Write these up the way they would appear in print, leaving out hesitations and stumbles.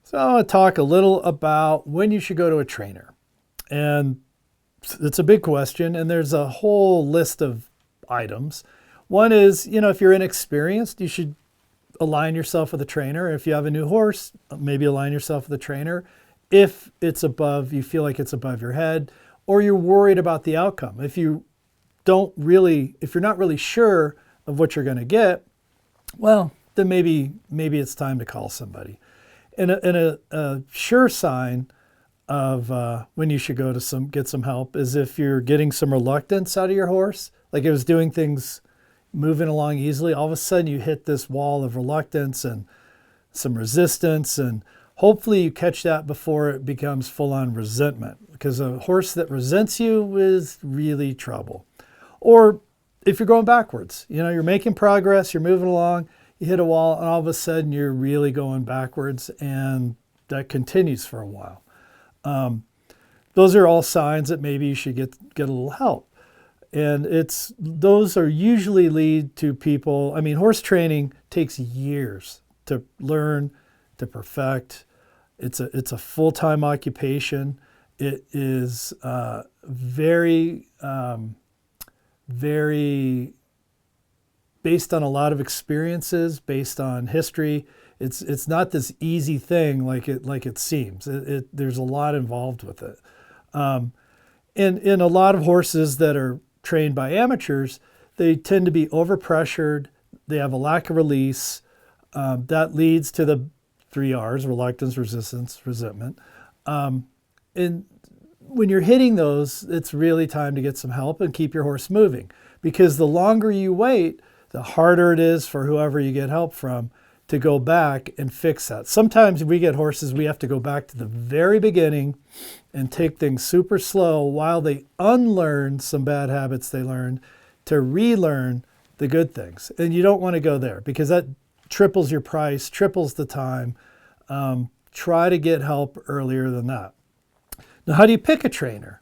So I want to talk a little about when you should go to a trainer. And it's a big question, and there's a whole list of items. One is, if you're inexperienced, you should align yourself with a trainer. If you have a new horse, maybe align yourself with a trainer. If you feel like it's above your head, or you're worried about the outcome. If you're not really sure of what you're going to get, well, then maybe it's time to call somebody. And a sure sign of when you should go to get some help is if you're getting some reluctance out of your horse, like it was doing things, moving along easily. All of a sudden, you hit this wall of reluctance and some resistance, and hopefully you catch that before it becomes full-on resentment. Because a horse that resents you is really trouble. Or if you're going backwards, you're making progress, you're moving along, you hit a wall, and all of a sudden you're really going backwards, and that continues for a while. Those are all signs that maybe you should get a little help. And those are usually lead to people. I mean, horse training takes years to learn, to perfect. It's a full-time occupation. It is very, very based on a lot of experiences, based on history. It's not this easy thing like it seems. There's a lot involved with it. And a lot of horses that are trained by amateurs, they tend to be overpressured. They have a lack of release. That leads to the 3 R's: reluctance, resistance, resentment. And when you're hitting those, it's really time to get some help and keep your horse moving. Because the longer you wait, the harder it is for whoever you get help from to go back and fix that. Sometimes we get horses, we have to go back to the very beginning and take things super slow while they unlearn some bad habits they learned to relearn the good things. And you don't want to go there because that triples your price, triples the time. Try to get help earlier than that. Now, how do you pick a trainer?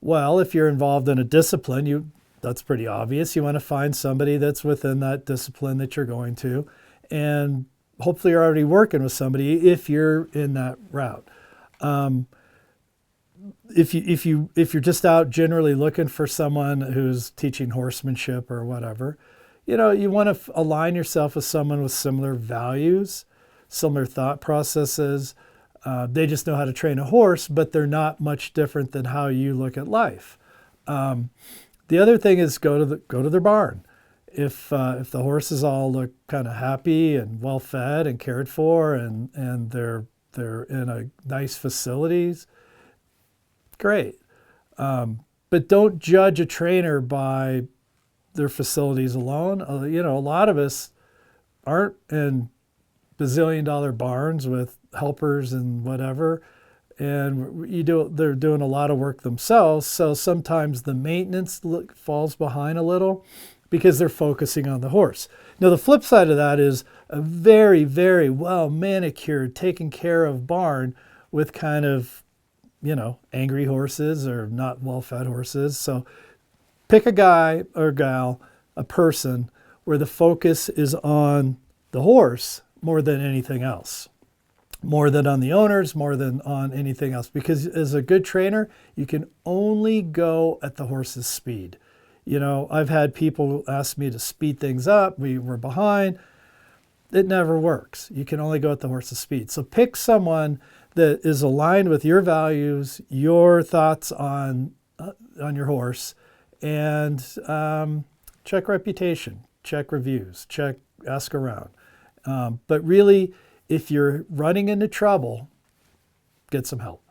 Well, if you're involved in a discipline, that's pretty obvious. You want to find somebody that's within that discipline that you're going to. And hopefully you're already working with somebody if you're in that route. If you're just out generally looking for someone who's teaching horsemanship or whatever, you want to align yourself with someone with similar values, similar thought processes. They just know how to train a horse, but they're not much different than how you look at life. The other thing is go to their barn. If the horses all look kind of happy and well fed and cared for, and they're in a nice facilities, great. But don't judge a trainer by their facilities alone. A lot of us aren't in bazillion-dollar barns with helpers and whatever, and they're doing a lot of work themselves. So sometimes the maintenance falls behind a little because they're focusing on the horse. Now, the flip side of that is a very, very well manicured, taken care of barn with kind of, angry horses or not well-fed horses. So pick a guy or gal, a person, where the focus is on the horse more than anything else. More than on the owners, more than on anything else. Because as a good trainer, you can only go at the horse's speed. I've had people ask me to speed things up. We were behind. It never works. You can only go at the horse's speed. So pick someone that is aligned with your values, your thoughts on your horse, and check reputation, check reviews, ask around. But really, if you're running into trouble, get some help.